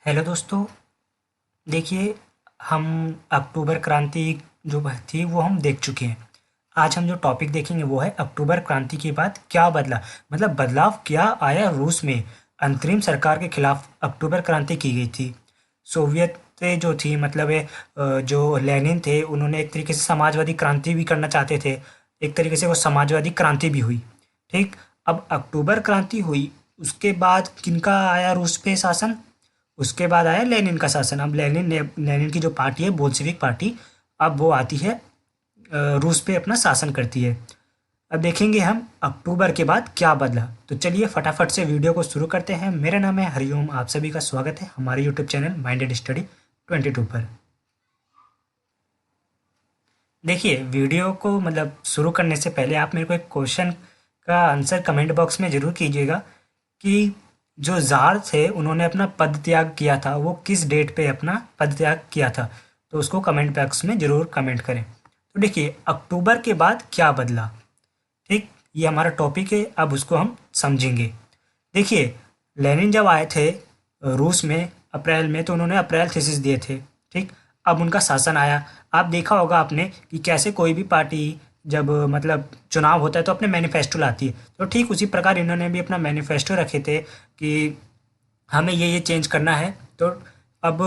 Hello दोस्तों। देखिए, हम अक्टूबर क्रांति जो थी वो हम देख चुके हैं। आज हम जो टॉपिक देखेंगे वो है अक्टूबर क्रांति के बाद क्या बदला, मतलब बदलाव क्या आया रूस में। अंतरिम सरकार के खिलाफ अक्टूबर क्रांति की गई थी। सोवियत जो थी, मतलब जो लेनिन थे, उन्होंने एक तरीके से समाजवादी क्रांति भी करना चाहते थे। एक तरीके से वो समाजवादी क्रांति भी हुई। ठीक। अब अक्टूबर क्रांति हुई, उसके बाद किनका आया रूस पे शासन? उसके बाद आया लेनिन का शासन। अब लेनिन की जो पार्टी है, बोल्शेविक पार्टी, अब वो आती है, रूस पे अपना शासन करती है। अब देखेंगे हम अक्टूबर के बाद क्या बदला। तो चलिए फटाफट से वीडियो को शुरू करते हैं। मेरा नाम है हरिओम, आप सभी का स्वागत है हमारे यूट्यूब चैनल माइंडेड स्टडी 22 पर। देखिए, वीडियो को मतलब शुरू करने से पहले आप मेरे को एक क्वेश्चन का आंसर कमेंट बॉक्स में ज़रूर कीजिएगा कि जो ज़ार थे उन्होंने अपना पद त्याग किया था, वो किस डेट पे अपना पद त्याग किया था। तो उसको कमेंट बॉक्स में ज़रूर कमेंट करें। तो देखिए, अक्टूबर के बाद क्या बदला। ठीक, ये हमारा टॉपिक है, अब उसको हम समझेंगे। देखिए, लेनिन जब आए थे रूस में अप्रैल में, तो उन्होंने अप्रैल थीसिस दिए थे। ठीक। अब उनका शासन आया। आप देखा होगा आपने कि कैसे कोई भी पार्टी जब मतलब चुनाव होता है तो अपने मैनिफेस्टो लाती है। तो ठीक उसी प्रकार इन्होंने भी अपना मैनिफेस्टो रखे थे कि हमें ये चेंज करना है। तो अब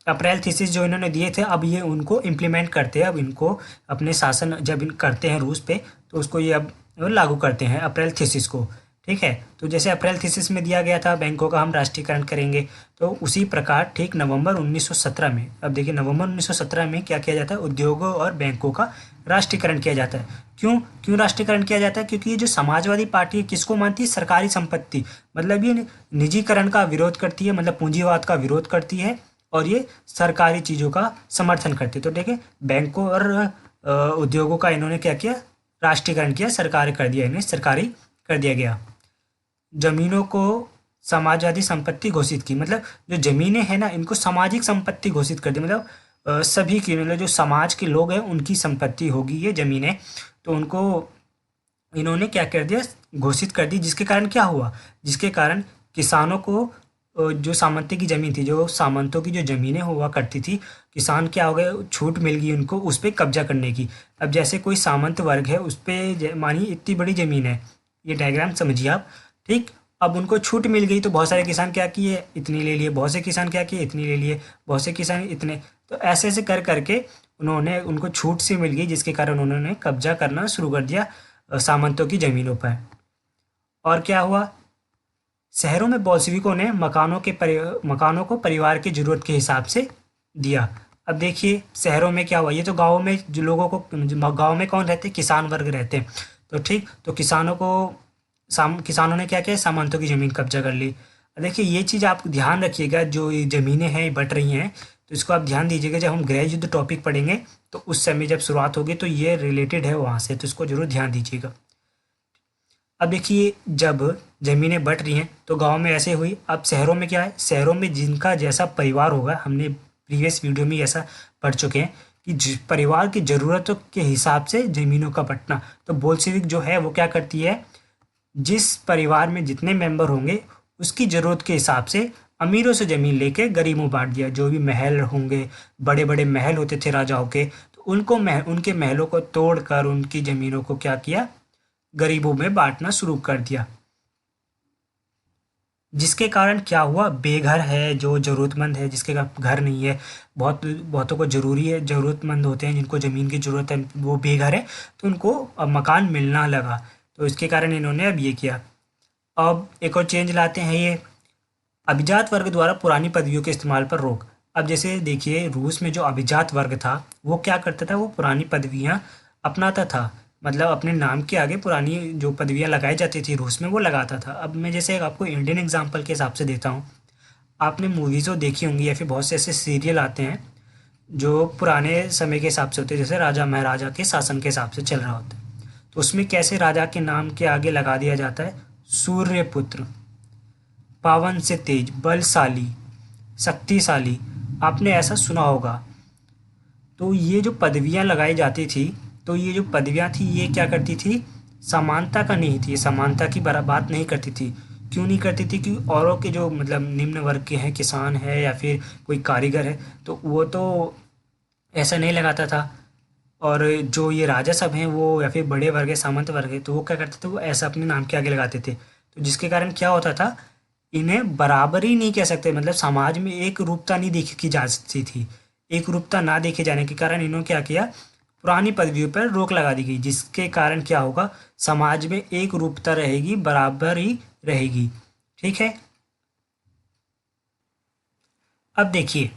अप्रैल थीसिस जो इन्होंने दिए थे, अब ये उनको इम्प्लीमेंट करते हैं। अब इनको अपने शासन जब इन करते हैं रूस पे, तो उसको ये अब लागू करते हैं अप्रैल थीसिस को। ठीक है। तो जैसे अप्रैल थीसिस में दिया गया था बैंकों का हम राष्ट्रीयकरण करेंगे, तो उसी प्रकार ठीक नवंबर 1917 में, अब देखिए नवंबर 1917 में क्या किया जाता है, उद्योगों और बैंकों का राष्ट्रीयकरण किया जाता है। क्यों क्यों राष्ट्रीयकरण किया जाता है? क्योंकि ये जो समाजवादी पार्टी है किसको मानती है? सरकारी संपत्ति, मतलब ये निजीकरण का विरोध करती है, मतलब पूंजीवाद का विरोध करती है, और ये सरकारी चीज़ों का समर्थन करती है। तो देखिए, बैंकों और उद्योगों का इन्होंने क्या किया, राष्ट्रीयकरण किया, सरकार कर दिया, इन्हें सरकारी कर दिया गया। जमीनों को समाजवादी संपत्ति घोषित की, मतलब जो जमीनें हैं ना, इनको सामाजिक संपत्ति घोषित कर दी। मतलब सभी की, मतलब जो समाज के लोग हैं उनकी संपत्ति होगी ये जमीनें। तो उनको इन्होंने क्या कर दिया, घोषित कर दी। जिसके कारण क्या हुआ, जिसके कारण किसानों को जो सामंती की ज़मीन थी, जो सामंतों की जो ज़मीनें हुआ करती थी, किसान क्या हो गए, छूट मिल गई उनको उस पर कब्जा करने की। अब जैसे कोई सामंत वर्ग है, उस पर मानिए इतनी बड़ी ज़मीन है, ये डायग्राम समझिए आप। ठीक। अब उनको छूट मिल गई तो बहुत सारे किसान क्या किए, इतनी ले लिए। बहुत से किसान क्या किए, इतनी ले लिए। बहुत से किसान इतने। तो ऐसे ऐसे कर करके उन्होंने, उनको छूट सी मिल गई, जिसके कारण उन्होंने कब्जा करना शुरू कर दिया सामंतों की ज़मीनों पर। और क्या हुआ, शहरों में बोल्शेविकों ने मकानों को परिवार की ज़रूरत के हिसाब से दिया। अब देखिए शहरों में क्या हुआ, ये तो गाँव में जो लोगों को, गाँव में कौन रहते हैं, किसान वर्ग रहते हैं। तो ठीक, तो किसानों ने क्या किया, सामंतों की ज़मीन कब्जा कर ली। अब देखिए ये चीज़ आप ध्यान रखिएगा, जो ये ज़मीनें हैं ये बट रही हैं, तो इसको आप ध्यान दीजिएगा। जब हम गृह युद्ध टॉपिक पढ़ेंगे तो उस समय जब शुरुआत होगी तो ये रिलेटेड है वहाँ से, तो इसको ज़रूर ध्यान दीजिएगा। अब देखिए, जब ज़मीनें बँट रही हैं तो गाँव में ऐसे हुई। अब शहरों में क्या है, शहरों में जिनका जैसा परिवार होगा, हमने प्रीवियस वीडियो में ऐसा पढ़ चुके हैं कि परिवार की ज़रूरतों के हिसाब से ज़मीनों का बँटना। तो बोल्शेविक जो है वो क्या करती है, जिस परिवार में जितने मेंबर होंगे उसकी ज़रूरत के हिसाब से अमीरों से ज़मीन लेके गरीबों में बांट दिया। जो भी महल होंगे, बड़े बड़े महल होते थे राजाओं के, तो उनके महलों को तोड़कर उनकी ज़मीनों को क्या किया, गरीबों में बांटना शुरू कर दिया। जिसके कारण क्या हुआ, बेघर है, जो ज़रूरतमंद है, जिसके घर नहीं है, बहुतों को ज़रूरी है, ज़रूरतमंद होते हैं जिनको ज़मीन की ज़रूरत है, वो बेघर है, तो उनको अब मकान मिलना लगा। तो इसके कारण इन्होंने अब ये किया। अब एक और चेंज लाते हैं ये, अभिजात वर्ग द्वारा पुरानी पदवियों के इस्तेमाल पर रोक। अब जैसे देखिए, रूस में जो अभिजात वर्ग था वो क्या करता था, वो पुरानी पदवियाँ अपनाता था। मतलब अपने नाम के आगे पुरानी जो पदवियाँ लगाई जाती थी रूस में, वो लगाता था। अब मैं जैसे आपको इंडियन एग्जाम्पल के हिसाब से देता हूँ। आपने मूवीज़ तो देखी होंगी, या फिर बहुत से ऐसे सीरियल आते हैं जो पुराने समय के हिसाब से होते हैं, जैसे राजा महाराजा के शासन के हिसाब से चल रहा होता है। तो उसमें कैसे राजा के नाम के आगे लगा दिया जाता है, सूर्यपुत्र, पावन से तेज, बलशाली, शक्तिशाली, आपने ऐसा सुना होगा। तो ये जो पदवियाँ लगाई जाती थी, तो ये जो पदवियाँ थी ये क्या करती थी, समानता का नहीं थी, समानता की बात नहीं करती थी। क्यों नहीं करती थी कि औरों के जो मतलब निम्न वर्ग के हैं, किसान है या फिर कोई कारीगर है, तो वो तो ऐसा नहीं लगाता था। और जो ये राजा सब हैं वो या फिर बड़े वर्ग है, सामंत वर्ग है, तो वो क्या करते थे, वो ऐसा अपने नाम के आगे लगाते थे। तो जिसके कारण क्या होता था, इन्हें बराबरी नहीं कह सकते, मतलब समाज में एक रूपता नहीं देखी की जाती थी। एक रूपता ना देखे जाने के कारण इन्होंने क्या किया, पुरानी पदवियों पर रोक लगा दी गई, जिसके कारण क्या होगा, समाज में एक रूपता रहेगी, बराबरी रहेगी। ठीक है। अब देखिए,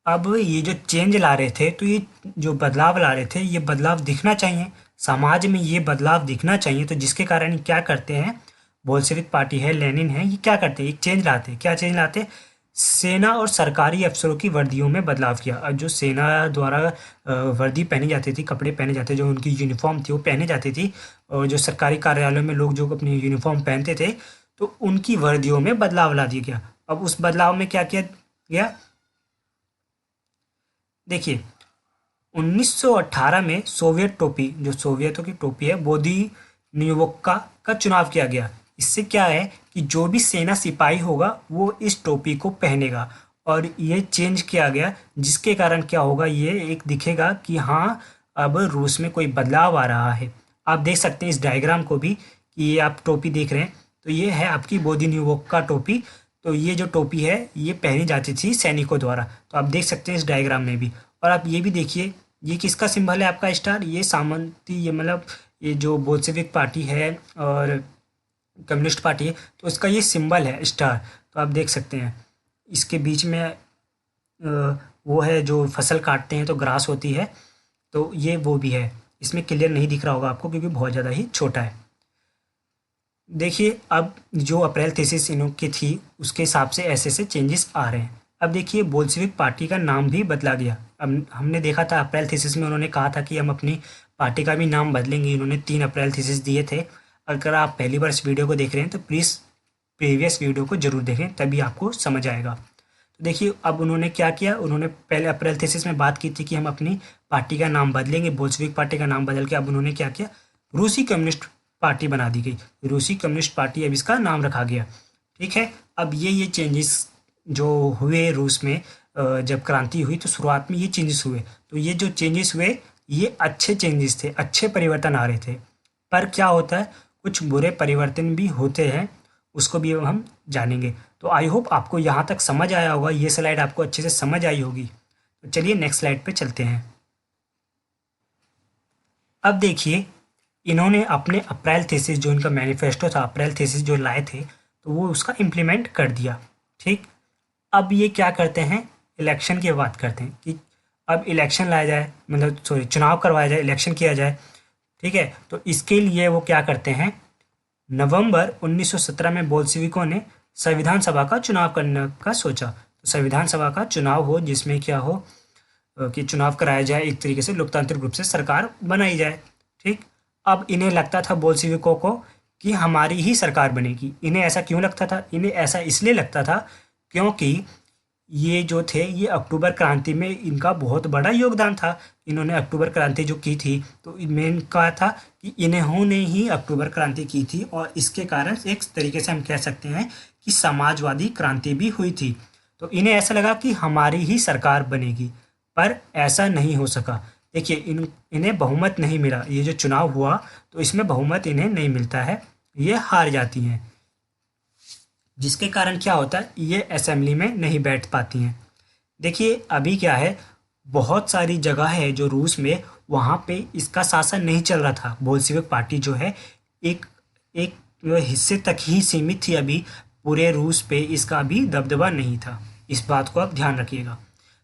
अब ये जो चेंज ला रहे थे, तो ये जो बदलाव ला रहे थे, ये बदलाव दिखना चाहिए समाज में, ये बदलाव दिखना चाहिए। तो जिसके कारण ये क्या करते हैं, बोल्शेविक पार्टी है, लेनिन है, ये क्या करते हैं, एक चेंज लाते हैं। क्या चेंज लाते हैं, सेना और सरकारी अफसरों की वर्दियों में बदलाव किया। अब जो सेना द्वारा वर्दी पहनी जाती थी, कपड़े पहने जाते, जो उनकी यूनिफॉर्म थी वो पहने जाती थी, और जो सरकारी कार्यालयों में लोग जो अपनी यूनिफॉर्म पहनते थे, तो उनकी वर्दियों में बदलाव ला दिया गया। अब उस बदलाव में क्या किया गया, देखिए, 1918 में सोवियत टोपी, जो सोवियतों की टोपी है, बोदिन्युवोका का चुनाव किया गया। इससे क्या है कि जो भी सेना सिपाही होगा वो इस टोपी को पहनेगा, और ये चेंज किया गया, जिसके कारण क्या होगा, ये एक दिखेगा कि हाँ, अब रूस में कोई बदलाव आ रहा है। आप देख सकते हैं इस डायग्राम को भी, कि ये आप टोपी देख रहे हैं, तो ये है आपकी बोदिन्युवोका टोपी। तो ये जो टोपी है ये पहनी जाती थी सैनिकों द्वारा, तो आप देख सकते हैं इस डायग्राम में भी। और आप ये भी देखिए, ये किसका सिंबल है, आपका स्टार, ये सामंती, ये मतलब ये जो बोल्शेविक पार्टी है और कम्युनिस्ट पार्टी है, तो इसका ये सिंबल है स्टार। तो आप देख सकते हैं इसके बीच में वो है जो फसल काटते हैं तो ग्रास होती है, तो ये वो भी है। इसमें क्लियर नहीं दिख रहा होगा आपको क्योंकि बहुत ज़्यादा ही छोटा है। देखिए, अब जो अप्रैल थीसिस इन्हों की थी उसके हिसाब से ऐसे ऐसे चेंजेस आ रहे हैं। अब देखिए, बोल्शेविक पार्टी का नाम भी बदला गया। अब हमने देखा था अप्रैल थीसिस में उन्होंने कहा था कि हम अपनी पार्टी का भी नाम बदलेंगे, इन्होंने 3 अप्रैल थीसिस दिए थे। अगर आप पहली बार इस वीडियो को देख रहे हैं तो प्लीज़ प्रीवियस वीडियो को ज़रूर देखें, तभी आपको समझ आएगा। तो देखिए, अब उन्होंने क्या किया, उन्होंने पहले अप्रैल थीसिस में बात की थी कि हम अपनी पार्टी का नाम बदलेंगे, बोल्शेविक पार्टी का नाम बदल के अब उन्होंने क्या किया, रूसी कम्युनिस्ट पार्टी बना दी गई। रूसी कम्युनिस्ट पार्टी अब इसका नाम रखा गया। ठीक है। अब ये चेंजेस जो हुए रूस में, जब क्रांति हुई तो शुरुआत में ये चेंजेस हुए, तो ये जो चेंजेस हुए ये अच्छे चेंजेस थे, अच्छे परिवर्तन आ रहे थे। पर क्या होता है, कुछ बुरे परिवर्तन भी होते हैं, उसको भी हम जानेंगे। तो आई होप आपको यहाँ तक समझ आया होगा, ये स्लाइड आपको अच्छे से समझ आई होगी। तो चलिए नेक्स्ट स्लाइड पे चलते हैं। अब देखिए, इन्होंने अपने अप्रैल थीसिस, जो इनका मैनिफेस्टो था, अप्रैल थीसिस जो लाए थे, तो वो उसका इम्प्लीमेंट कर दिया। ठीक। अब ये क्या करते हैं, इलेक्शन की बात करते हैं कि अब इलेक्शन लाया जाए, मतलब सॉरी, चुनाव करवाया जाए, इलेक्शन किया जाए। ठीक है। तो इसके लिए वो क्या करते हैं, नवंबर 1917 में बोल्शेविकों ने संविधान सभा का चुनाव करने का सोचा। तो संविधान सभा का चुनाव हो, जिसमें क्या हो, कि चुनाव कराया जाए, एक तरीके से लोकतांत्रिक रूप से सरकार बनाई जाए। ठीक। अब इन्हें लगता था बोल्शेविकों को कि हमारी ही सरकार बनेगी। इन्हें ऐसा क्यों लगता था, इन्हें ऐसा इसलिए लगता था क्योंकि ये जो थे, ये अक्टूबर क्रांति में इनका बहुत बड़ा योगदान था। इन्होंने अक्टूबर क्रांति जो की थी, तो इनमें कहा था कि इन्होंने ही अक्टूबर क्रांति की थी, और इसके कारण एक तरीके से हम कह सकते हैं कि समाजवादी क्रांति भी हुई थी। तो इन्हें ऐसा लगा कि हमारी ही सरकार बनेगी, पर ऐसा नहीं हो सका। देखिए, इन्हें बहुमत नहीं मिला, ये जो चुनाव हुआ तो इसमें बहुमत इन्हें नहीं मिलता है, ये हार जाती हैं, जिसके कारण क्या होता है, ये असेंबली में नहीं बैठ पाती हैं। देखिए, अभी क्या है, बहुत सारी जगह है जो रूस में, वहाँ पे इसका शासन नहीं चल रहा था। बोल्शेविक पार्टी जो है एक एक हिस्से तक ही सीमित थी, अभी पूरे रूस पे इसका अभी दबदबा नहीं था। इस बात को आप ध्यान रखिएगा।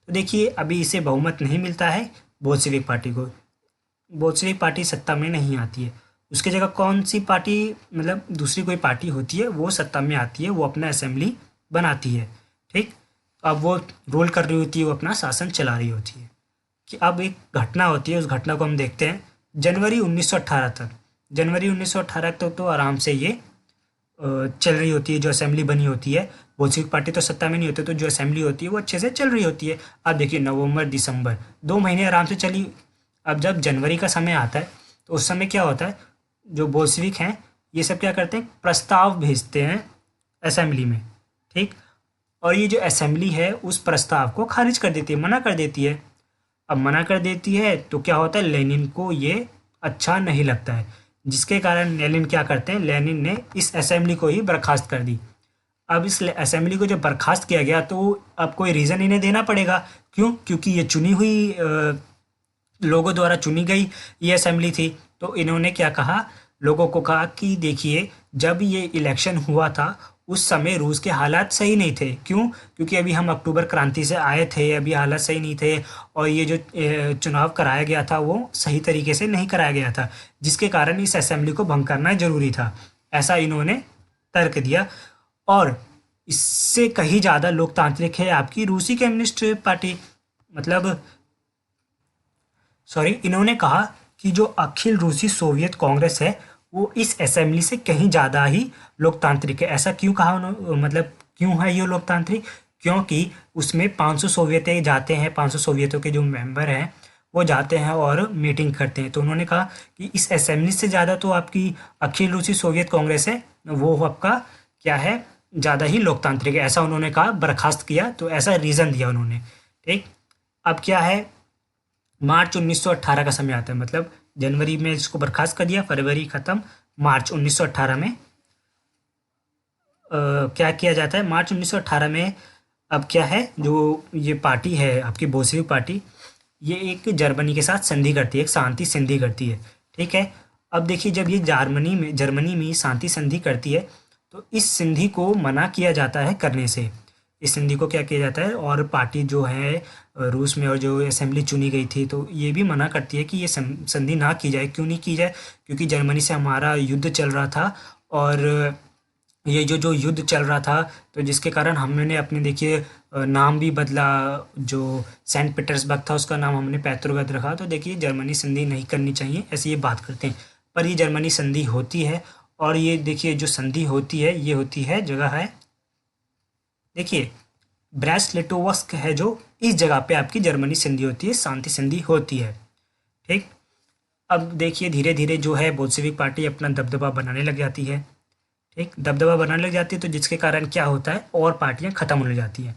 तो देखिए, अभी इसे बहुमत नहीं मिलता है बोल्शेविक पार्टी को, बोल्शेविक पार्टी सत्ता में नहीं आती है। उसकी जगह कौन सी पार्टी, मतलब दूसरी कोई पार्टी होती है, वो सत्ता में आती है, वो अपना असेंबली बनाती है। ठीक। अब वो रूल कर रही होती है, वो अपना शासन चला रही होती है। कि अब एक घटना होती है, उस घटना को हम देखते हैं। जनवरी 1918 तक, जनवरी 1918 तक तो आराम से ये चल रही होती है, जो असेंबली बनी होती है। बोल्शेविक पार्टी तो सत्ता में नहीं होती, तो जो असेंबली होती है वो अच्छे से चल रही होती है। अब देखिए, नवंबर दिसंबर 2 महीने आराम से चली। अब जब जनवरी का समय आता है, तो उस समय क्या होता है, जो बोल्शेविक हैं ये सब क्या करते हैं, प्रस्ताव भेजते हैं असेंबली में, ठीक। और ये जो असेंबली है उस प्रस्ताव को खारिज कर देती है, मना कर देती है। अब मना कर देती है तो क्या होता है, लेनिन को ये अच्छा नहीं लगता है, जिसके कारण लेनिन क्या करते हैं, लेनिन ने इस असेंबली को ही बर्खास्त कर दी। अब इस असेंबली को जब बर्खास्त किया गया तो अब कोई रीज़न इन्हें देना पड़ेगा। क्यों? क्योंकि ये चुनी हुई लोगों द्वारा चुनी गई ये असेंबली थी। तो इन्होंने क्या कहा, लोगों को कहा कि देखिए, जब ये इलेक्शन हुआ था उस समय रूस के हालात सही नहीं थे। क्यों? क्योंकि अभी हम अक्टूबर क्रांति से आए थे, अभी हालात सही नहीं थे, और ये जो चुनाव कराया गया था वो सही तरीके से नहीं कराया गया था, जिसके कारण इस असेंबली को भंग करना ज़रूरी था। ऐसा इन्होंने तर्क दिया। और इससे कहीं ज़्यादा लोकतांत्रिक है आपकी रूसी कम्युनिस्ट पार्टी। मतलब सॉरी, इन्होंने कहा कि जो अखिल रूसी सोवियत कांग्रेस है वो इस असेंबली से कहीं ज़्यादा ही लोकतांत्रिक है। ऐसा क्यों कहा मतलब क्यों है ये लोकतांत्रिक? क्योंकि उसमें 500 सोवियतें जाते हैं, 500 सोवियतों के जो मेंबर हैं वो जाते हैं और मीटिंग करते हैं। तो उन्होंने कहा कि इस असेंबली से ज़्यादा तो आपकी अखिल रूसी सोवियत कांग्रेस है, वो आपका क्या है, ज़्यादा ही लोकतांत्रिक है। ऐसा उन्होंने कहा, बर्खास्त किया, तो ऐसा रीज़न दिया उन्होंने, ठीक। अब क्या है, मार्च 1918 का समय आता है, मतलब जनवरी में इसको बर्खास्त कर दिया, फरवरी ख़त्म, मार्च 1918 में क्या किया जाता है, मार्च 1918 में अब क्या है, जो ये पार्टी है आपकी बोल्शेविक पार्टी, ये एक जर्मनी के साथ संधि करती है, एक शांति संधि करती है, ठीक है। अब देखिए, जब ये जर्मनी में शांति संधि करती है तो इस संधि को मना किया जाता है करने से। इस संधि को क्या किया जाता है, और पार्टी जो है रूस में और जो असेंबली चुनी गई थी तो ये भी मना करती है कि ये संधि ना की जाए। क्यों नहीं की जाए? क्योंकि जर्मनी से हमारा युद्ध चल रहा था, और ये जो जो युद्ध चल रहा था तो जिसके कारण हमने अपने देखिए नाम भी बदला, जो सेंट पीटर्सबर्ग था उसका नाम हमने पेट्रोग्राद रखा। तो देखिए, जर्मनी संधि नहीं करनी चाहिए, ऐसी ये बात करते हैं। पर ये जर्मनी संधि होती है, और ये देखिए जो संधि होती है ये होती है, जगह है देखिए ब्रेस्ट लिटोवस्क है, जो इस जगह पे आपकी जर्मनी संधि होती है, शांति संधि होती है, ठीक। अब देखिए धीरे धीरे जो है बोल्शेविक पार्टी अपना दबदबा बनाने लग जाती है, ठीक, दबदबा बनाने लग जाती है। तो जिसके कारण क्या होता है, और पार्टियां खत्म होने जाती हैं।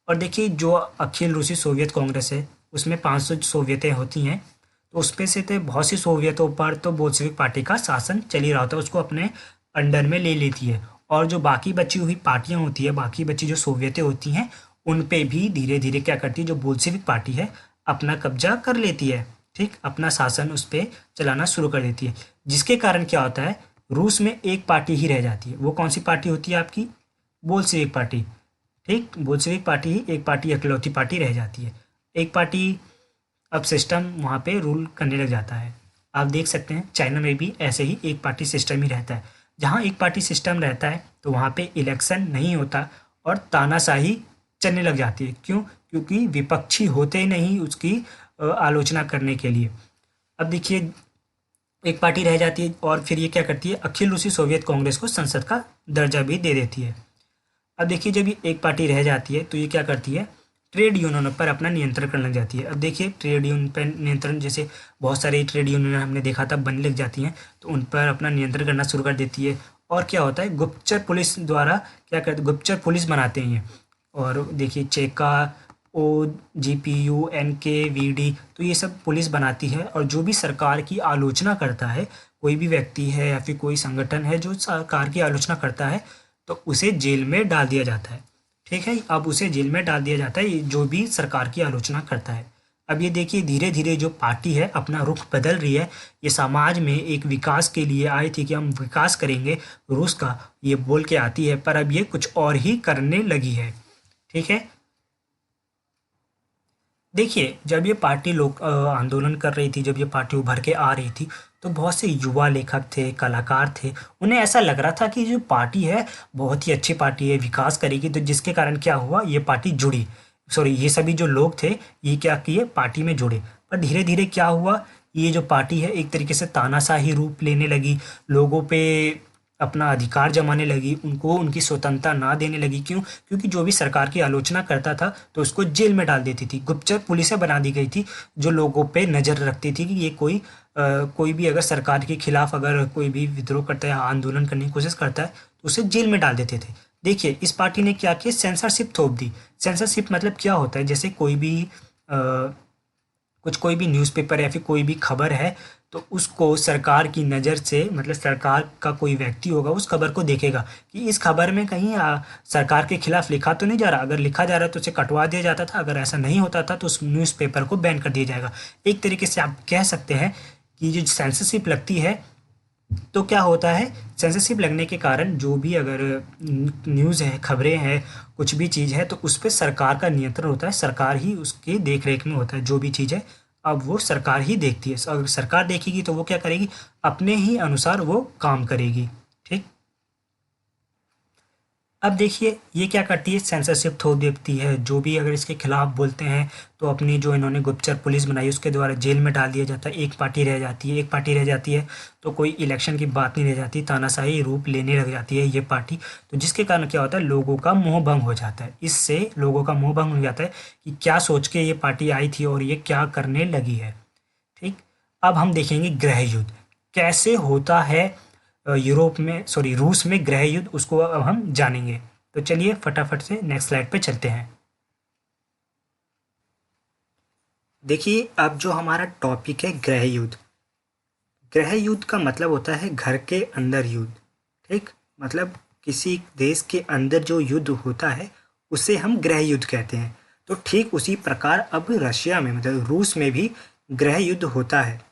और देखिए, जो अखिल रूसी सोवियत कांग्रेस है उसमें 500 सोवियतें होती हैं, तो उसपे से तो बहुत सी सोवियतों पर तो बोल्शेविक पार्टी का शासन चल ही रहा होता है, उसको अपने अंडर में ले लेती है। और जो बाकी बची हुई पार्टियां होती है, बाकी बची जो सोवियतें होती हैं, उन पे भी धीरे धीरे क्या करती है, जो बोल्शेविक पार्टी है अपना कब्जा कर लेती है, ठीक, अपना शासन उस पर चलाना शुरू कर देती है। जिसके कारण क्या होता है, रूस में एक पार्टी ही रह जाती है। वो कौन सी पार्टी होती है आपकी? बोल्शेविक पार्टी, ठीक। बोल्शेविक पार्टी ही एक पार्टी, इकलौती पार्टी रह जाती है। एक पार्टी, अब सिस्टम वहाँ पे रूल करने लग जाता है। आप देख सकते हैं चाइना में भी ऐसे ही एक पार्टी सिस्टम ही रहता है। जहाँ एक पार्टी सिस्टम रहता है तो वहाँ पे इलेक्शन नहीं होता और तानाशाही चलने लग जाती है। क्यों? क्योंकि विपक्षी होते ही नहीं उसकी आलोचना करने के लिए। अब देखिए, एक पार्टी रह जाती है, और फिर ये क्या करती है, अखिल रूसी सोवियत कांग्रेस को संसद का दर्जा भी दे देती है। अब देखिए, जब ये एक पार्टी रह जाती है तो ये क्या करती है, ट्रेड यूनियनों पर अपना नियंत्रण करने लग जाती है। अब देखिए, ट्रेड यूनियन पर नियंत्रण, जैसे बहुत सारे ट्रेड यूनियन हमने देखा था बनने लग जाती हैं, तो उन पर अपना नियंत्रण करना शुरू कर देती है। और क्या होता है, गुप्तचर पुलिस द्वारा क्या करते, गुप्तचर पुलिस बनाते हैं ये। और देखिए, चेका, OGPU, NKVD, तो ये सब पुलिस बनाती है। और जो भी सरकार की आलोचना करता है, कोई भी व्यक्ति है या फिर कोई संगठन है जो सरकार की आलोचना करता है, तो उसे जेल में डाल दिया जाता है, ठीक है। अब उसे जेल में डाल दिया जाता है जो भी सरकार की आलोचना करता है। अब ये देखिए, धीरे धीरे जो पार्टी है अपना रुख बदल रही है। ये समाज में एक विकास के लिए आई थी कि हम विकास करेंगे रूस का, ये बोल के आती है, पर अब ये कुछ और ही करने लगी है, ठीक है। देखिए, जब ये पार्टी लोग आंदोलन कर रही थी, जब ये पार्टी उभर के आ रही थी, तो बहुत से युवा लेखक थे, कलाकार थे, उन्हें ऐसा लग रहा था कि जो पार्टी है बहुत ही अच्छी पार्टी है, विकास करेगी। तो जिसके कारण क्या हुआ, ये पार्टी जुड़ी, सॉरी, ये सभी जो लोग थे ये क्या किए, पार्टी में जुड़े। पर धीरे धीरे क्या हुआ, ये जो पार्टी है एक तरीके से तानाशाही रूप लेने लगी, लोगों पे अपना अधिकार जमाने लगी, उनको उनकी स्वतंत्रता ना देने लगी। क्यों? क्योंकि जो भी सरकार की आलोचना करता था तो उसको जेल में डाल देती थी। गुप्तचर पुलिसें बना दी गई थी जो लोगों पे नज़र रखती थी कि ये कोई भी अगर सरकार के खिलाफ अगर कोई भी विद्रोह करता है या आंदोलन करने की कोशिश करता है तो उसे जेल में डाल देते थे। देखिए इस पार्टी ने क्या किया, सेंसरशिप थोप दी। सेंसरशिप मतलब क्या होता है, जैसे कोई भी न्यूज़पेपर या फिर कोई भी खबर है तो उसको सरकार की नज़र से, मतलब सरकार का कोई व्यक्ति होगा उस खबर को देखेगा कि इस खबर में कहीं सरकार के खिलाफ लिखा तो नहीं जा रहा। अगर लिखा जा रहा है तो उसे कटवा दिया जाता था, अगर ऐसा नहीं होता था तो उस न्यूज़पेपर को बैन कर दिया जाएगा। एक तरीके से आप कह सकते हैं कि जो सेंसरशिप लगती है तो क्या होता है, सेंसरशिप लगने के कारण जो भी अगर न्यूज़ है, खबरें हैं, कुछ भी चीज़ है तो उस पर सरकार का नियंत्रण होता है, सरकार ही उसकी देख रेख में होता है। जो भी चीज़ है अब वो सरकार ही देखती है। अगर सरकार देखेगी तो वो क्या करेगी, अपने ही अनुसार वो काम करेगी। ठीक, अब देखिए ये क्या करती है, सेंसरशिप थोप देती है। जो भी अगर इसके खिलाफ बोलते हैं तो अपनी जो इन्होंने गुप्तचर पुलिस बनाई उसके द्वारा जेल में डाल दिया जाता है। एक पार्टी रह जाती है, एक पार्टी रह जाती है तो कोई इलेक्शन की बात नहीं रह जाती, तानाशाही रूप लेने लग जाती है ये पार्टी। तो जिसके कारण क्या होता है, लोगों का मोह भंग हो जाता है। इससे लोगों का मोह भंग हो जाता है कि क्या सोच के ये पार्टी आई थी और ये क्या करने लगी है। ठीक, अब हम देखेंगे गृह युद्ध कैसे होता है। यूरोप में, सॉरी, रूस में गृह युद्ध, उसको अब हम जानेंगे। तो चलिए फटाफट से नेक्स्ट स्लाइड पे चलते हैं। देखिए अब जो हमारा टॉपिक है गृह युद्ध। गृह युद्ध का मतलब होता है घर के अंदर युद्ध। ठीक, मतलब किसी देश के अंदर जो युद्ध होता है उसे हम गृह युद्ध कहते हैं। तो ठीक उसी प्रकार अब रशिया में, मतलब रूस में भी गृह युद्ध होता है।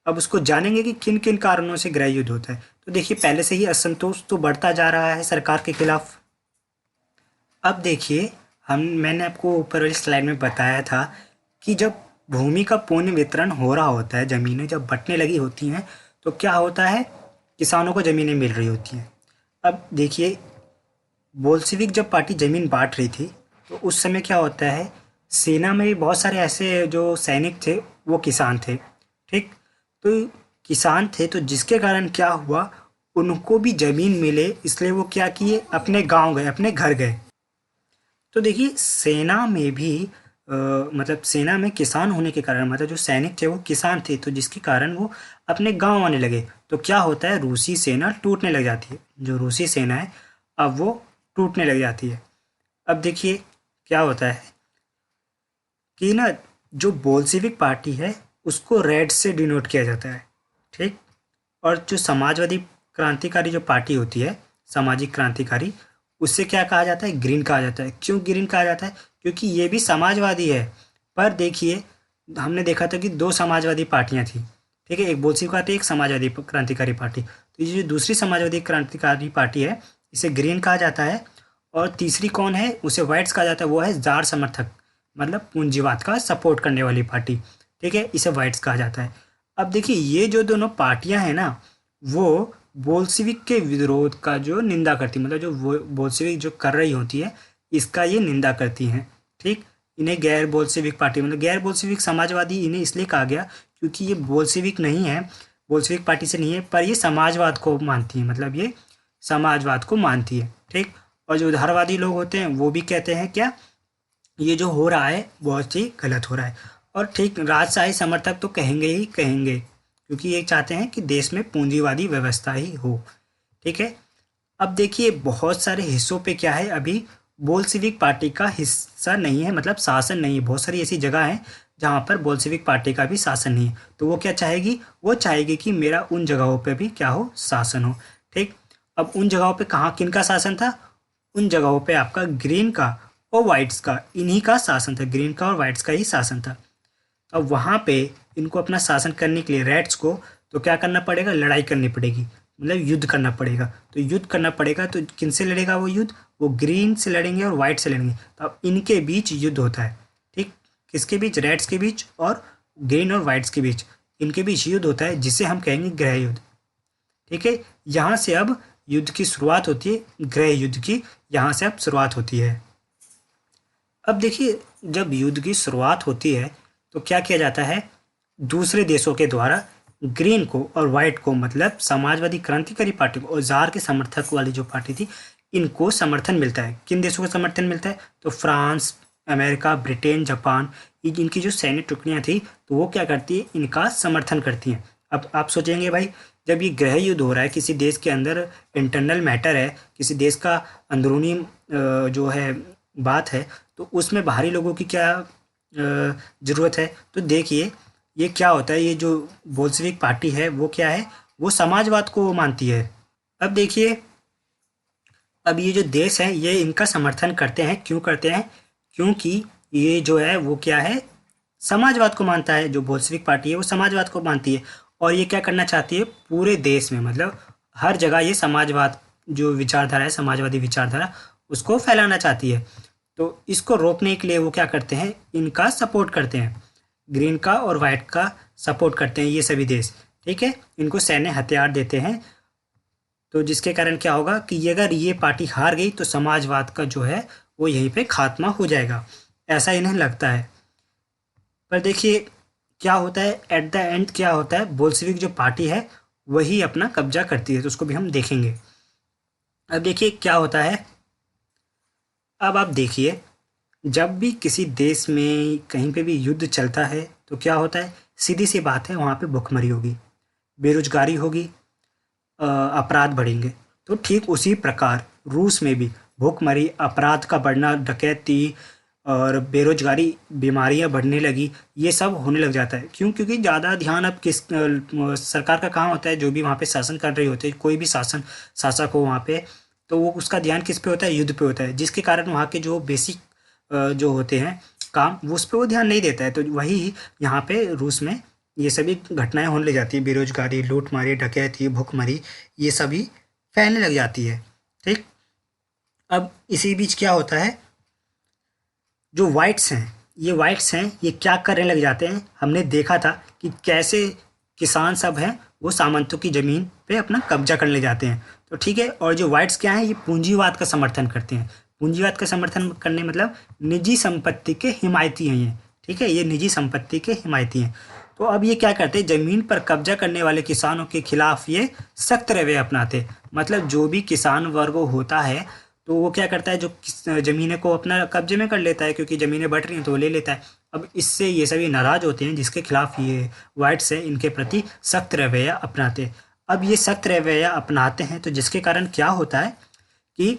अब उसको जानेंगे कि किन किन कारणों से गृह युद्ध होता है। तो देखिए पहले से ही असंतोष तो बढ़ता जा रहा है सरकार के खिलाफ। अब देखिए मैंने आपको ऊपर वाली स्लाइड में बताया था कि जब भूमि का पुनः वितरण हो रहा होता है, ज़मीनें जब बंटने लगी होती हैं तो क्या होता है, किसानों को ज़मीनें मिल रही होती हैं। अब देखिए बोल्शेविक जब पार्टी ज़मीन बांट रही थी तो उस समय क्या होता है, सेना में भी बहुत सारे ऐसे जो सैनिक थे वो किसान थे। ठीक, तो किसान थे तो जिसके कारण क्या हुआ, उनको भी ज़मीन मिले इसलिए वो क्या किए, अपने गांव गए, अपने घर गए। तो देखिए सेना में भी मतलब सेना में किसान होने के कारण, मतलब जो सैनिक थे वो किसान थे तो जिसके कारण वो अपने गांव आने लगे। तो क्या होता है, रूसी सेना टूटने लग जाती है। जो रूसी सेना है अब वो टूटने लग जाती है। अब देखिए क्या होता है कि ना जो बोल्शेविक पार्टी है उसको रेड से डिनोट किया जाता है। ठीक, और जो समाजवादी क्रांतिकारी जो पार्टी होती है, सामाजिक क्रांतिकारी, उससे क्या कहा जाता है, ग्रीन कहा जाता है। क्यों ग्रीन कहा जाता है, क्योंकि ये भी समाजवादी है। पर देखिए हमने देखा था कि दो समाजवादी पार्टियां थी। ठीक है, एक बोल्शेविक पार्टी, एक समाजवादी क्रांतिकारी पार्टी। तो ये जो दूसरी समाजवादी क्रांतिकारी पार्टी है इसे ग्रीन कहा जाता है। और तीसरी कौन है, उसे वाइट्स कहा जाता है। वो है जार समर्थक, मतलब पूंजीवाद का सपोर्ट करने वाली पार्टी। ठीक है, इसे वाइट्स कहा जाता है। अब देखिए ये जो दोनों पार्टियां हैं ना, वो बोल्शेविक के विरोध का जो निंदा करती, मतलब जो वो बोल्शेविक जो कर रही होती है इसका ये निंदा करती हैं। ठीक, इन्हें गैर बोल्शेविक पार्टी, मतलब गैर बोल्शेविक समाजवादी इन्हें इसलिए कहा गया क्योंकि ये बोल्शेविक नहीं है, बोल्शेविक पार्टी से नहीं है, पर ये समाजवाद को मानती है, मतलब ये समाजवाद को मानती है। ठीक, और जो उदारवादी लोग होते हैं वो भी कहते हैं क्या, ये जो हो रहा है बहुत ही गलत हो रहा है। और ठीक राजशाही समर्थक तो कहेंगे ही कहेंगे क्योंकि ये चाहते हैं कि देश में पूंजीवादी व्यवस्था ही हो। ठीक है, अब देखिए बहुत सारे हिस्सों पे क्या है, अभी बोल्शेविक पार्टी का हिस्सा नहीं है, मतलब शासन नहीं है। बहुत सारी ऐसी जगह हैं जहाँ पर बोल्शेविक पार्टी का भी शासन नहीं है। तो वो क्या चाहेगी, वो चाहेगी कि मेरा उन जगहों पे भी क्या हो, शासन हो। ठीक, अब उन जगहों पे कहाँ किन का शासन था, उन जगहों पे आपका ग्रीन का और वाइट्स का, इन्हीं का शासन था, ग्रीन का और वाइट्स का ही शासन था। अब वहाँ पे इनको अपना शासन करने के लिए रेड्स को तो क्या करना पड़ेगा, लड़ाई करनी पड़ेगी, मतलब युद्ध करना पड़ेगा। तो युद्ध करना पड़ेगा तो किन से लड़ेगा वो युद्ध, वो ग्रीन से लड़ेंगे और वाइट से लड़ेंगे। तो अब इनके बीच युद्ध होता है। ठीक, किसके बीच, रेड्स के बीच और ग्रीन और वाइट्स के बीच, इनके बीच युद्ध होता है जिसे हम कहेंगे गृह युद्ध। ठीक है, यहाँ से अब युद्ध की शुरुआत होती है, गृह युद्ध की यहाँ से अब शुरुआत होती है। अब देखिए जब युद्ध की शुरुआत होती है तो क्या किया जाता है, दूसरे देशों के द्वारा ग्रीन को और वाइट को, मतलब समाजवादी क्रांतिकारी पार्टी को और जार के समर्थक वाली जो पार्टी थी, इनको समर्थन मिलता है। किन देशों का समर्थन मिलता है? तो फ्रांस, अमेरिका, ब्रिटेन, जापान, इनकी जो सैन्य टुकड़ियाँ थी तो वो क्या करती है? इनका समर्थन करती हैं। अब आप सोचेंगे भाई, जब ये गृह युद्ध हो रहा है, किसी देश के अंदर इंटरनल मैटर है, किसी देश का अंदरूनी जो है बात है, तो उसमें बाहरी लोगों की क्या ज़रूरत है? तो देखिए ये क्या होता है, ये जो बोल्शेविक पार्टी है वो क्या है? वो समाजवाद को मानती है। अब देखिए, अब ये जो देश है ये इनका समर्थन करते हैं। क्यों करते हैं? क्योंकि ये जो है वो क्या है? समाजवाद को मानता है। जो बोल्शेविक पार्टी है वो समाजवाद को मानती है और ये क्या करना चाहती है? पूरे देश में, मतलब हर जगह ये समाजवाद जो विचारधारा है, समाजवादी विचारधारा, उसको फैलाना चाहती है। तो इसको रोकने के लिए वो क्या करते हैं? इनका सपोर्ट करते हैं, ग्रीन का और वाइट का सपोर्ट करते हैं ये सभी देश। ठीक है, इनको सैन्य हथियार देते हैं। तो जिसके कारण क्या होगा कि अगर ये पार्टी हार गई तो समाजवाद का जो है वो यहीं पे खात्मा हो जाएगा, ऐसा इन्हें लगता है। पर देखिए क्या होता है एट द एंड, क्या होता है? बोल्शेविक जो पार्टी है वही अपना कब्जा करती है, तो उसको भी हम देखेंगे। अब देखिए क्या होता है। अब आप देखिए, जब भी किसी देश में कहीं पे भी युद्ध चलता है तो क्या होता है? सीधी सी बात है, वहाँ पे भुखमरी होगी, बेरोजगारी होगी, अपराध बढ़ेंगे। तो ठीक उसी प्रकार रूस में भी भूखमरी, अपराध का बढ़ना, डकैती और बेरोजगारी, बीमारियां बढ़ने लगी, ये सब होने लग जाता है। क्यों? क्योंकि ज़्यादा ध्यान अब किस सरकार का काम होता है, जो भी वहाँ पे शासन कर रही होती है, कोई भी शासक हो वहाँ पे, तो वो उसका ध्यान किस पे होता है? युद्ध पे होता है, जिसके कारण वहाँ के जो बेसिक जो होते हैं काम, वो उस पर वो ध्यान नहीं देता है। तो वही यहाँ पे रूस में ये सभी घटनाएं होने लग जाती है, बेरोजगारी, लूटमारी, डकैती, भुखमरी, ये सभी फैलने लग जाती है। ठीक। अब इसी बीच क्या होता है? जो वाइट्स हैं ये क्या करने लग जाते हैं? हमने देखा था कि कैसे किसान सब हैं वो सामंतों की ज़मीन पे अपना कब्जा करने लग जाते हैं। तो ठीक है, और जो वाइट्स क्या हैं, ये पूंजीवाद का समर्थन करते हैं। पूंजीवाद का समर्थन करने मतलब निजी संपत्ति के हिमायती हैं ये। ठीक है, ये निजी संपत्ति के हिमायती हैं। तो अब ये क्या करते हैं? ज़मीन पर कब्जा करने वाले किसानों के खिलाफ ये सख्त रवैया अपनाते। मतलब जो भी किसान वर्ग होता है तो वो क्या करता है? जो ज़मीनें को अपना कब्जे में कर लेता है, क्योंकि ज़मीनें बढ़ रही हैं तो वो ले लेता है। अब इससे ये सभी नाराज़ होते हैं, जिसके खिलाफ ये वाइट्स है इनके प्रति सख्त रवैया अपनाते हैं। अब ये सख्त रवैया अपनाते हैं तो जिसके कारण क्या होता है कि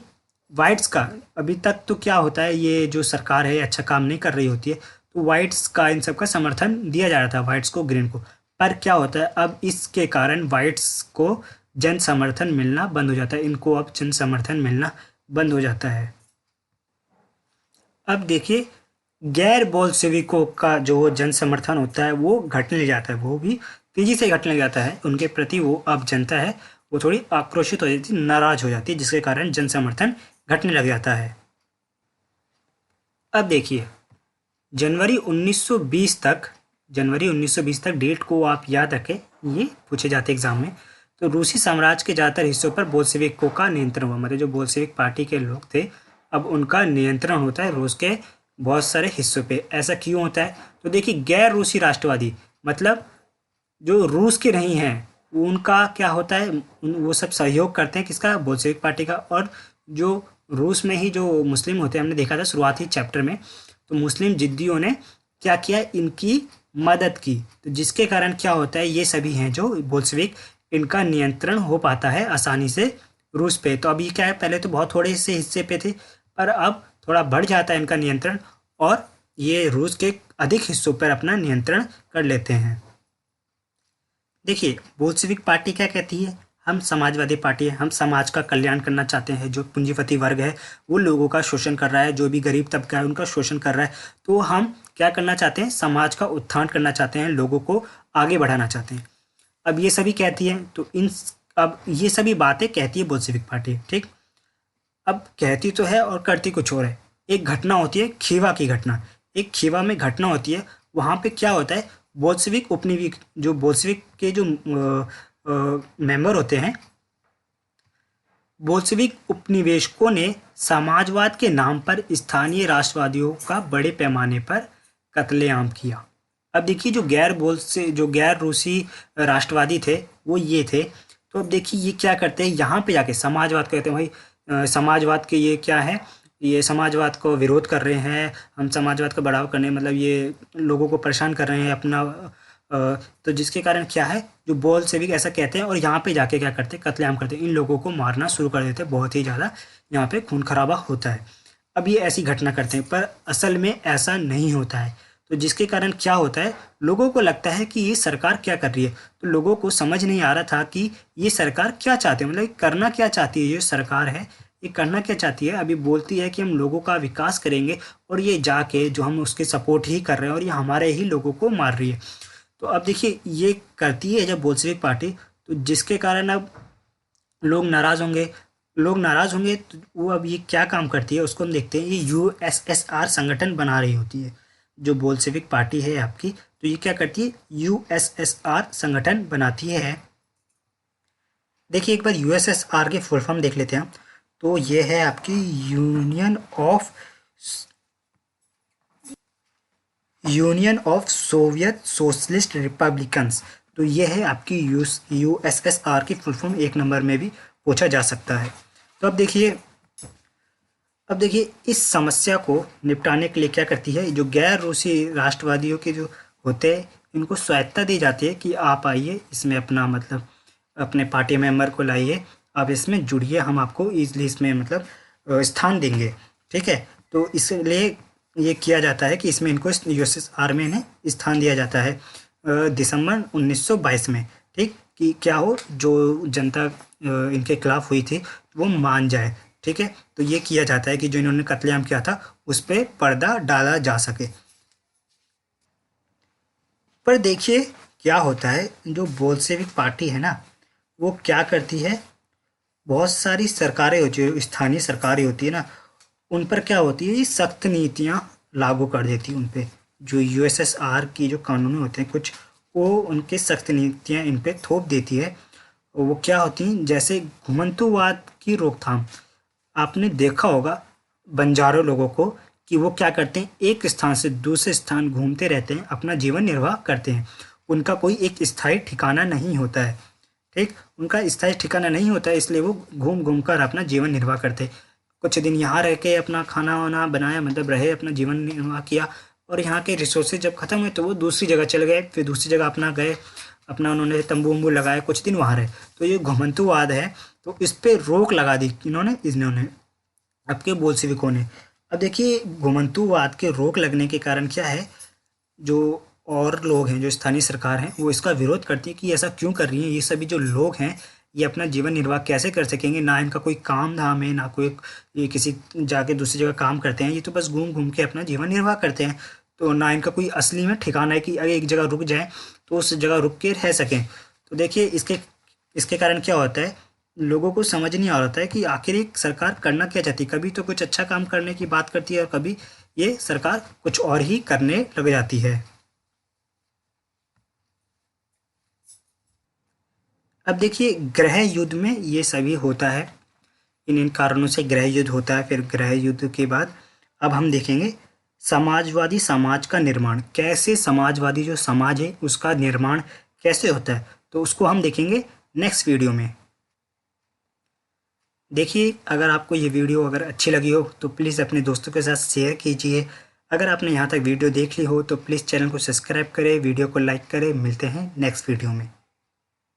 वाइट्स का अभी तक तो क्या होता है, ये जो सरकार है अच्छा काम नहीं कर रही होती है, तो वाइट्स का इन सब का समर्थन दिया जा रहा था, वाइट्स को, ग्रीन को। पर क्या होता है, अब इसके कारण वाइट्स को जन समर्थन मिलना बंद हो जाता है, इनको अब जन समर्थन मिलना बंद हो जाता है। अब देखिए, गैर बोल्शेविकों का जो जन समर्थन होता है वो घटने लग जाता है, वो भी तेजी से घटने लग जाता है। उनके प्रति वो अब जनता है वो थोड़ी आक्रोशित हो जाती है, नाराज हो जाती है, जिसके कारण जन समर्थन घटने लग जाता है। अब देखिए, जनवरी 1920 तक, डेट को आप याद रखें, ये पूछे जाते एग्जाम में। तो रूसी साम्राज्य के ज़्यादातर हिस्सों पर बोल्शेविकों का नियंत्रण हुआ, मतलब जो बोल्शेविक पार्टी के लोग थे अब उनका नियंत्रण होता है रूस के बहुत सारे हिस्सों पे। ऐसा क्यों होता है? तो देखिए, गैर रूसी राष्ट्रवादी, मतलब जो रूस के नहीं हैं, उनका क्या होता है? वो सब सहयोग करते हैं किसका? बोल्शेविक पार्टी का। और जो रूस में ही जो मुस्लिम होते हैं, हमने देखा था शुरुआती चैप्टर में, तो मुस्लिम जिद्दियों ने क्या किया? इनकी मदद की। तो जिसके कारण क्या होता है? ये सभी हैं जो बोल्शेविक, इनका नियंत्रण हो पाता है आसानी से रूस पे। तो अभी क्या है, पहले तो बहुत थोड़े से हिस्से पे थे, पर अब थोड़ा बढ़ जाता है इनका नियंत्रण और ये रूस के अधिक हिस्सों पर अपना नियंत्रण कर लेते हैं। देखिए, बोल्शेविक पार्टी क्या कहती है? हम समाजवादी पार्टी है, हम समाज का कल्याण करना चाहते हैं। जो पूंजीपति वर्ग है वो लोगों का शोषण कर रहा है, जो भी गरीब तबका है उनका शोषण कर रहा है। तो हम क्या करना चाहते हैं? समाज का उत्थान करना चाहते हैं, लोगों को आगे बढ़ाना चाहते हैं। अब ये सभी कहती है, तो अब ये सभी बातें कहती है बोल्शेविक पार्टी। ठीक। अब कहती तो है और करती कुछ और है। एक घटना होती है खीवा की घटना, एक खीवा में घटना होती है। वहाँ पे क्या होता है? बोल्शेविक उपनिवेश, जो बोल्शेविक के जो मेंबर होते हैं, बोल्शेविक उपनिवेशकों ने समाजवाद के नाम पर स्थानीय राष्ट्रवादियों का बड़े पैमाने पर कत्लेआम किया। अब देखिए जो गैर रूसी राष्ट्रवादी थे वो ये थे। तो अब देखिए ये क्या करते हैं, यहाँ पे जाके समाजवाद कहते हैं भाई, समाजवाद के ये क्या है, ये समाजवाद को विरोध कर रहे हैं, हम समाजवाद का बढ़ावा करने मतलब ये लोगों को परेशान कर रहे हैं अपना। तो जिसके कारण क्या है, जो बोल से भी ऐसा कहते हैं और यहाँ पे जाके क्या करते हैं, कत्लेआम करते हैं, इन लोगों को मारना शुरू कर देते हैं, बहुत ही ज़्यादा यहाँ पे खून खराबा होता है। अब ये ऐसी घटना करते हैं पर असल में ऐसा नहीं होता है। तो जिसके कारण क्या होता है, लोगों को लगता है कि ये सरकार क्या कर रही है, तो लोगों को समझ नहीं आ रहा था कि ये सरकार क्या चाहती है, मतलब करना क्या चाहती है ये सरकार है, ये करना क्या चाहती है। अभी बोलती है कि हम लोगों का विकास करेंगे और ये जाके जो हम उसके सपोर्ट ही कर रहे हैं और ये हमारे ही लोगों को मार रही है। तो अब देखिए ये करती है जब बोल्शेविक पार्टी, तो जिसके कारण अब लोग नाराज़ होंगे, तो वो अब ये क्या काम करती है उसको हम देखते हैं। ये यूएसएसआर संगठन बना रही होती है, जो बोल्शेविक पार्टी है आपकी, तो ये क्या करती है, यूएसएसआर संगठन बनाती है। देखिए एक बार यूएसएसआर की फुल फॉर्म देख लेते हैं हम, तो ये है आपकी union of Soviet socialist Republicans. तो ये है आपकी यूएसएसआर की फुल फॉर्म, एक नंबर में भी पूछा जा सकता है। तो अब देखिए इस समस्या को निपटाने के लिए क्या करती है, जो गैर रूसी राष्ट्रवादियों के जो होते हैं इनको स्वायत्ता दी जाती है कि आप आइए इसमें अपना मतलब अपने पार्टी मेंबर को लाइए, आप इसमें जुड़िए, हम आपको ईजिली इसमें मतलब स्थान देंगे, ठीक है। तो इसलिए ये किया जाता है कि इसमें इनको यूएसएसआर में इन्हें स्थान दिया जाता है दिसंबर 1922 में, ठीक, कि क्या हो जो जनता इनके खिलाफ हुई थी वो मान जाए, ठीक है। तो ये किया जाता है कि जो इन्होंने कत्लेआम किया था उस पर पर्दा डाला जा सके। पर देखिए क्या होता है, जो बोल्शेविक पार्टी है ना वो क्या करती है, बहुत सारी सरकारें होती है, स्थानीय सरकारें होती है ना, उन पर क्या होती है, ये सख्त नीतियाँ लागू कर देती है उन पे। जो यूएसएसआर की जो कानून होते हैं कुछ, वो उनके सख्त नीतियाँ इन पे थोप देती है। वो क्या होती हैं, जैसे घुमंतुवाद की रोकथाम। आपने देखा होगा बंजारों लोगों को कि वो क्या करते हैं, एक स्थान से दूसरे स्थान घूमते रहते हैं, अपना जीवन निर्वाह करते हैं, उनका कोई एक स्थायी ठिकाना नहीं होता है, ठीक, उनका स्थायी ठिकाना नहीं होता है, इसलिए वो घूम घूम कर अपना जीवन निर्वाह करते हैं। कुछ दिन यहाँ रह के अपना खाना वाना बनाया, मतलब रहे, अपना जीवन निर्वाह किया, और यहाँ के रिसोर्सेज जब खत्म हुए तो वो दूसरी जगह चले गए, फिर दूसरी जगह अपना गए, अपना उन्होंने तंबू वम्बू लगाए, कुछ दिन वहाँ रहे। तो ये घुमंतुवाद है, तो इस पर रोक लगा दी इन्होंने आपके बोल्शेविकों ने। अब देखिए घुमंतुवाद के रोक लगने के कारण क्या है, जो और लोग हैं, जो स्थानीय सरकार हैं, वो इसका विरोध करती है कि ऐसा क्यों कर रही है, ये सभी जो लोग हैं ये अपना जीवन निर्वाह कैसे कर सकेंगे, ना इनका कोई काम धाम है, ना कोई ये किसी जाके दूसरी जगह काम करते हैं, ये तो बस घूम घूम के अपना जीवन निर्वाह करते हैं। तो ना इनका कोई असली में ठिकाना है कि अगर एक जगह रुक जाएं तो उस जगह रुक के रह सकें। तो देखिए इसके कारण क्या होता है, लोगों को समझ नहीं आ रहा है कि आखिर एक सरकार करना क्या चाहती है। कभी तो कुछ अच्छा काम करने की बात करती है और कभी ये सरकार कुछ और ही करने लग जाती है। अब देखिए गृह युद्ध में ये सभी होता है, इन कारणों से गृह युद्ध होता है। फिर गृह युद्ध के बाद अब हम देखेंगे समाजवादी समाज का निर्माण, कैसे समाजवादी जो समाज है उसका निर्माण कैसे होता है, तो उसको हम देखेंगे नेक्स्ट वीडियो में। देखिए अगर आपको ये वीडियो अगर अच्छी लगी हो तो प्लीज़ अपने दोस्तों के साथ शेयर कीजिए। अगर आपने यहाँ तक वीडियो देख ली हो तो प्लीज़ चैनल को सब्सक्राइब करें, वीडियो को लाइक करें। मिलते हैं नेक्स्ट वीडियो में।